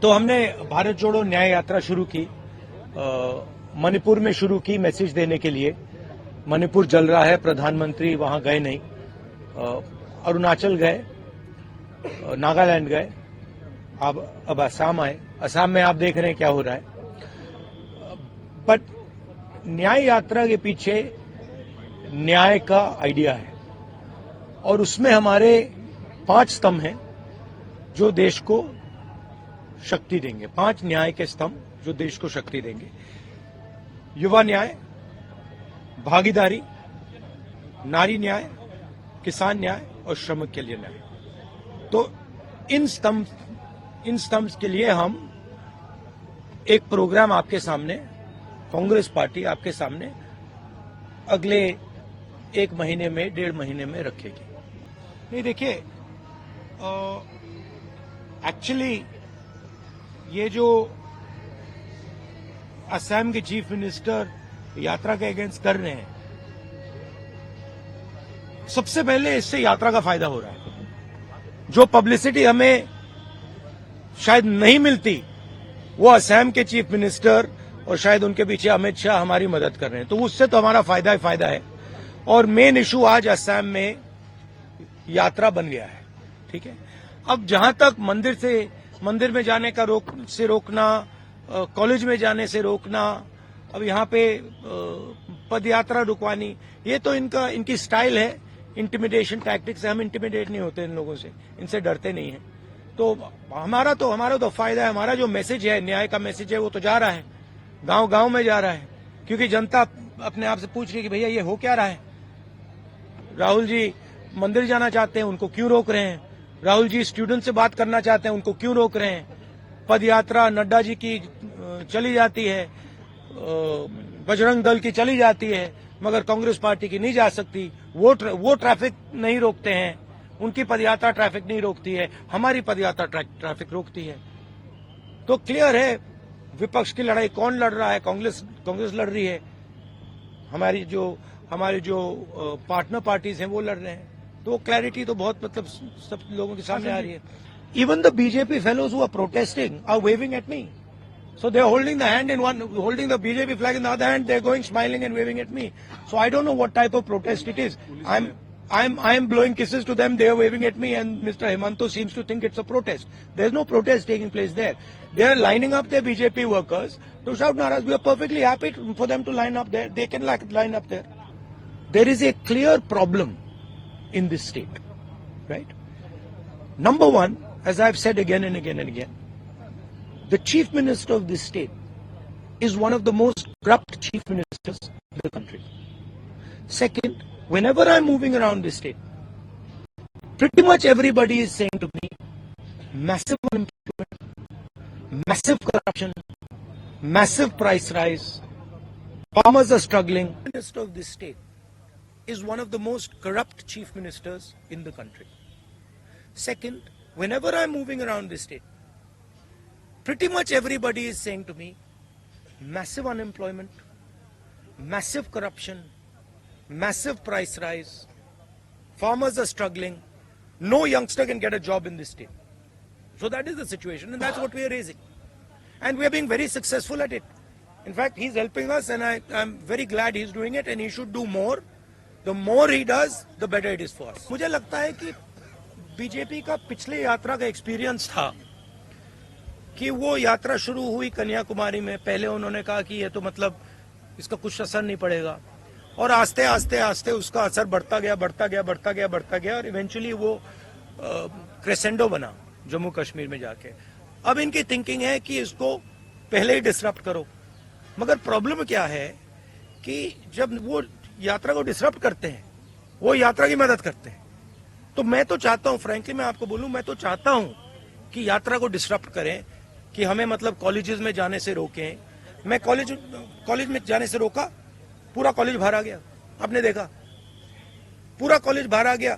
तो हमने भारत जोड़ो न्याय यात्रा शुरू की, मणिपुर में शुरू की मैसेज देने के लिए। मणिपुर जल रहा है, प्रधानमंत्री वहां गए नहीं, अरुणाचल गए, नागालैंड गए, अब असम आए। असम में आप देख रहे हैं क्या हो रहा है। बट न्याय यात्रा के पीछे न्याय का आइडिया है और उसमें हमारे 5 स्तंभ हैं जो देश को शक्ति देंगे। 5 न्याय के स्तंभ जो देश को शक्ति देंगे। युवा न्याय, भागीदारी, नारी न्याय, किसान न्याय और श्रमिक के लिए न्याय। तो इन स्तंभ के लिए हम एक प्रोग्राम आपके सामने, कांग्रेस पार्टी आपके सामने अगले 1 महीने में, 1.5 महीने में रखेगी। नहीं, देखिए, एक्चुअली ये जो असम के चीफ मिनिस्टर यात्रा के अगेंस्ट कर रहे हैं, सबसे पहले इससे यात्रा का फायदा हो रहा है। जो पब्लिसिटी हमें शायद नहीं मिलती, वो असम के चीफ मिनिस्टर और शायद उनके पीछे अमित शाह हमारी मदद कर रहे हैं, तो उससे तो हमारा फायदा ही फायदा है। और मेन इशू आज असम में यात्रा बन गया है, ठीक है। अब जहां तक मंदिर में जाने का रोकना, कॉलेज में जाने से रोकना, अब यहाँ पे पद यात्रा रुकवानी, ये तो इनकी स्टाइल है, इंटिमिडेशन टैक्टिक्स है। हम इंटिमिडेट नहीं होते इन लोगों से, इनसे डरते नहीं है। तो हमारा तो फायदा है। हमारा जो मैसेज है, न्याय का मैसेज है, वो तो जा रहा है, गांव गांव में जा रहा है, क्योंकि जनता अपने आप से पूछ रही है कि भैया ये हो क्या रहा है। राहुल जी मंदिर जाना चाहते हैं, उनको क्यों रोक रहे हैं। राहुल जी स्टूडेंट से बात करना चाहते हैं, उनको क्यों रोक रहे हैं। पद यात्रा नड्डा जी की चली जाती है, बजरंग दल की चली जाती है, मगर कांग्रेस पार्टी की नहीं जा सकती। वो ट्रैफिक नहीं रोकते हैं, उनकी पदयात्रा ट्रैफिक नहीं रोकती है, हमारी पदयात्रा ट्रैफिक रोकती है। तो क्लियर है विपक्ष की लड़ाई कौन लड़ रहा है। कांग्रेस लड़ रही है, हमारी जो पार्टनर पार्टीज हैं वो लड़ रहे हैं। तो क्लैरिटी तो बहुत सब लोगों के सामने आ रही है। Even the BJP fellows who are protesting are waving at me. So they are holding the hand in one, holding the BJP flag in the other hand. They are going smiling and waving at me. So I don't know what type of protest it is. I am blowing kisses to them. They are waving at me, and Mr. Hemanto seems to think it's a protest. There is no protest taking place there. They are lining up their BJP workers to shout naras. We are perfectly happy for them to line up there. They can line up there. There is a clear problem in this state, right? Number one, as I have said again and again and again, the chief minister of this state is one of the most corrupt chief ministers in the country. Second, whenever I'm moving around this state, pretty much everybody is saying to me, massive unemployment, massive corruption, massive price rise, farmers are struggling. The minister of this state is one of the most corrupt chief ministers in the country. Second, whenever I'm moving around this state, pretty much everybody is saying to me, massive unemployment, massive corruption, massive price rise, farmers are struggling, no youngster can get a job in this state. So that is the situation, and that's what we are raising. And we are being very successful at it. In fact, he's helping us, and I'm very glad he's doing it, and he should do more. The more he does, the better it is for us. मुझे लगता है कि BJP का पिछले यात्रा का experience था कि वो यात्रा शुरू हुई कन्याकुमारी में। पहले उन्होंने कहा कि ये तो मतलब इसका कुछ असर नहीं पड़ेगा, और आस्ते आस्ते उसका असर बढ़ता गया और इवेंचुअली वो क्रेसेंडो बना जम्मू कश्मीर में जाके। अब इनकी थिंकिंग है कि इसको पहले ही डिसरप्ट करो। मगर प्रॉब्लम क्या है कि जब वो यात्रा को डिसरप्ट करते हैं, वो यात्रा की मदद करते हैं। तो मैं तो चाहता हूं, फ्रैंकली मैं आपको बोलूं, मैं तो चाहता हूं कि यात्रा को डिसरप्ट करें, कि हमें मतलब कॉलेजेस में जाने से रोकें। मैं कॉलेज में जाने से रोका, पूरा कॉलेज भरा गया। आपने देखा, पूरा कॉलेज भरा गया,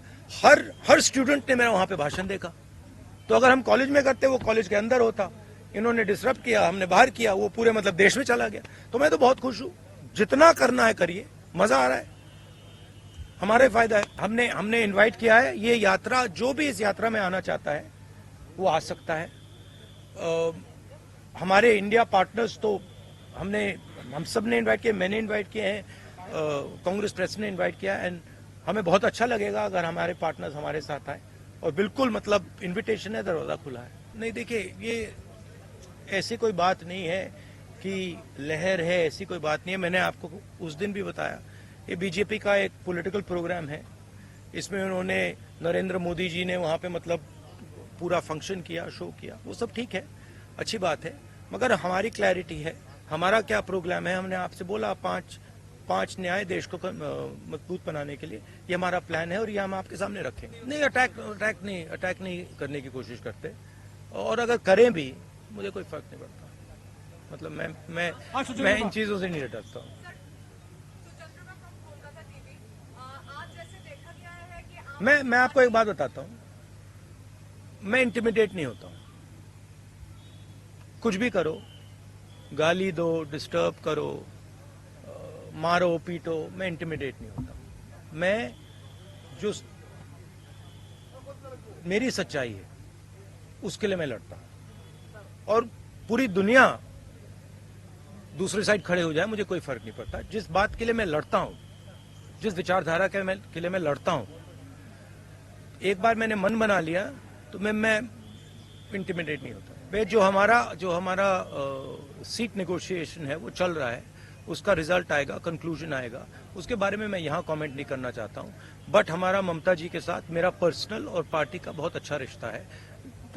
हर स्टूडेंट ने मेरा वहां पे भाषण देखा। तो अगर हम कॉलेज में करते, वो कॉलेज के अंदर होता। इन्होंने डिसरप्ट किया, हमने बाहर किया, वो पूरे मतलब देश में चला गया। तो मैं तो बहुत खुश हूं, जितना करना है करिए, मजा आ रहा है, हमारे फायदा है। हमने इन्वाइट किया है। ये यात्रा, जो भी इस यात्रा में आना चाहता है वो आ सकता है। हमारे इंडिया पार्टनर्स तो हम सब ने इनवाइट किए, मैंने इनवाइट किए हैं, कांग्रेस प्रेस ने इनवाइट किया, एंड हमें बहुत अच्छा लगेगा अगर हमारे पार्टनर्स हमारे साथ आए। और बिल्कुल मतलब इनविटेशन है, दरवाजा खुला है। नहीं देखिए, ये ऐसी कोई बात नहीं है कि लहर है, ऐसी कोई बात नहीं है। मैंने आपको उस दिन भी बताया, ये बीजेपी का एक पॉलिटिकल प्रोग्राम है। इसमें उन्होंने नरेंद्र मोदी जी ने वहां पे मतलब पूरा फंक्शन किया, शो किया, वो सब ठीक है, अच्छी बात है। मगर हमारी क्लैरिटी है, हमारा क्या प्रोग्राम है। हमने आपसे बोला पांच न्याय देश को मजबूत बनाने के लिए, ये हमारा प्लान है और ये हम आपके सामने रखेंगे। नहीं, अटैक नहीं करने की कोशिश करते, और अगर करें भी मुझे कोई फर्क नहीं पड़ता। मतलब मैं इन चीजों से नहीं डरता हूँ। मैं आपको एक बात बताता हूँ, मैं इंटिमिडेट नहीं होता हूँ। कुछ भी करो, गाली दो, डिस्टर्ब करो, मारो पीटो, मैं इंटिमिडेट नहीं होता। मैं जो मेरी सच्चाई है उसके लिए मैं लड़ता हूं, और पूरी दुनिया दूसरी साइड खड़े हो जाए, मुझे कोई फर्क नहीं पड़ता। जिस बात के लिए मैं लड़ता हूं, जिस विचारधारा के लिए मैं लड़ता हूं, एक बार मैंने मन बना लिया तो मैं इंटिमिडेट नहीं होता। वे जो हमारा सीट नेगोशिएशन है वो चल रहा है, उसका रिजल्ट आएगा, कंक्लूजन आएगा, उसके बारे में मैं यहाँ कमेंट नहीं करना चाहता हूँ। बट हमारा ममता जी के साथ मेरा पर्सनल और पार्टी का बहुत अच्छा रिश्ता है।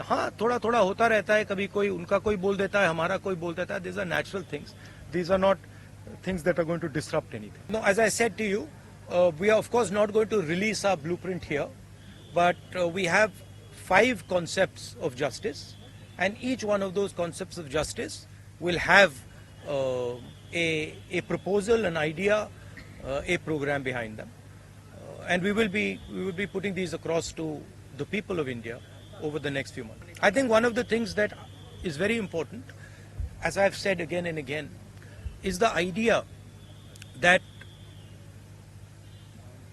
हाँ, थोड़ा थोड़ा होता रहता है, कभी कोई उनका कोई बोल देता है, हमारा कोई बोल देता है। These are natural things, these are not things that are going to disrupt anything. No, as I said to you, we are of course not going to release our blueprint here, but we have 5 concepts of justice, and each one of those concepts of justice will have a proposal, an idea, a program behind them, and we will be putting these across to the people of India over the next few months. I think one of the things that is very important, as I've said again and again, is the idea that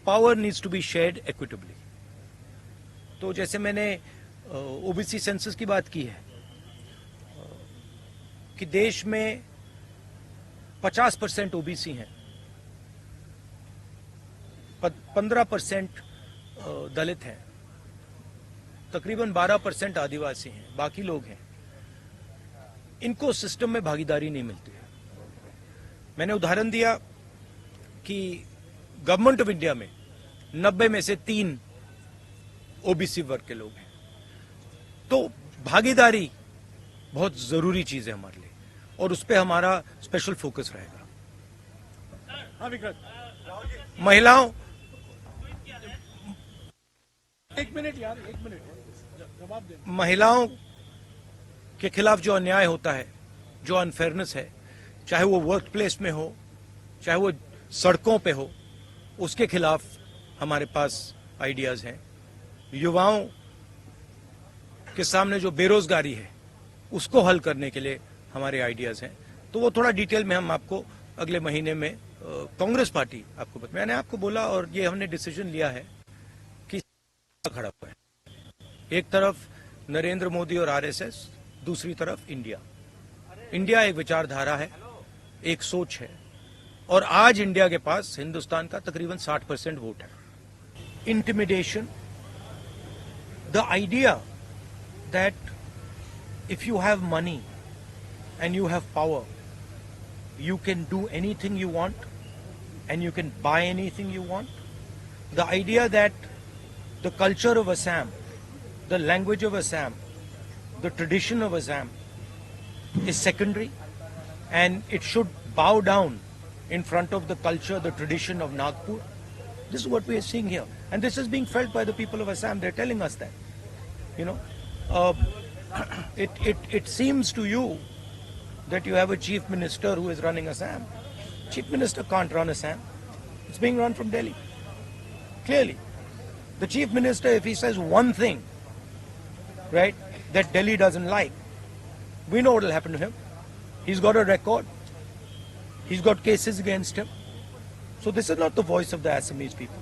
power needs to be shared equitably. तो जैसे मैंने OBC census की बात की है कि देश में 50% ओबीसी हैं, 15% दलित हैं, तकरीबन 12% आदिवासी हैं, बाकी लोग हैं। इनको सिस्टम में भागीदारी नहीं मिलती है। मैंने उदाहरण दिया कि गवर्नमेंट ऑफ इंडिया में 90 में से 3 ओबीसी वर्ग के लोग हैं। तो भागीदारी बहुत जरूरी चीज है हमारे लिए, और उस पर हमारा स्पेशल फोकस रहेगा। महिलाओं, एक मिनट जवाब दे। महिलाओं के खिलाफ जो अन्याय होता है, जो अनफेयरनेस है, चाहे वो वर्क प्लेस में हो, चाहे वो सड़कों पे हो, उसके खिलाफ हमारे पास आइडियाज हैं। युवाओं के सामने जो बेरोजगारी है उसको हल करने के लिए हमारे आइडियाज हैं। तो वो थोड़ा डिटेल में हम आपको अगले महीने में कांग्रेस पार्टी आपको मैंने आपको बोला, और ये हमने डिसीजन लिया है कि खड़ा हुआ है। एक तरफ नरेंद्र मोदी और आरएसएस, दूसरी तरफ इंडिया एक विचारधारा है, एक सोच है, और आज इंडिया के पास हिंदुस्तान का तकरीबन 60% वोट है। Intimidation, the idea that if you have money and you have power, you can do anything you want and you can buy anything you want. The idea that the culture of Assam, the language of Assam, the tradition of Assam is secondary, and it should bow down in front of the culture, the tradition of Nagpur. This is what we are seeing here, and this is being felt by the people of Assam. They're telling us that. You know, it seems to you that you have a chief minister who is running Assam. Chief minister can't run Assam. It's being run from Delhi. Clearly, the chief minister, if he says one thing, right, that Delhi doesn't like, we know what will happen to him. He's got a record. He's got cases against him. So this is not the voice of the Assamese people.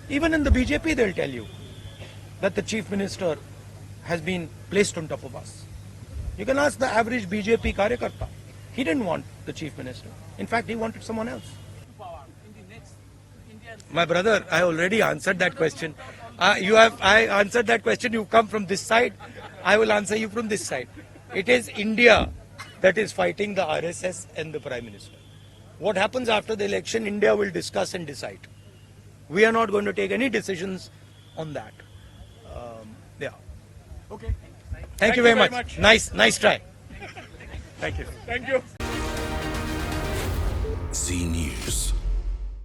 Even in the BJP, they'll tell you that the chief minister has been placed on top of us. You can ask the average BJP karyakarta. He didn't want the chief minister. In fact, he wanted someone else. My brother, I already answered that question. I answered that question. You come from this side. I will answer you from this side. It is India that is fighting the RSS and the Prime Minister. What happens after the election, India will discuss and decide. We are not going to take any decisions on that. Yeah. Okay. Thank you very much. Nice try. Thank you. Z News.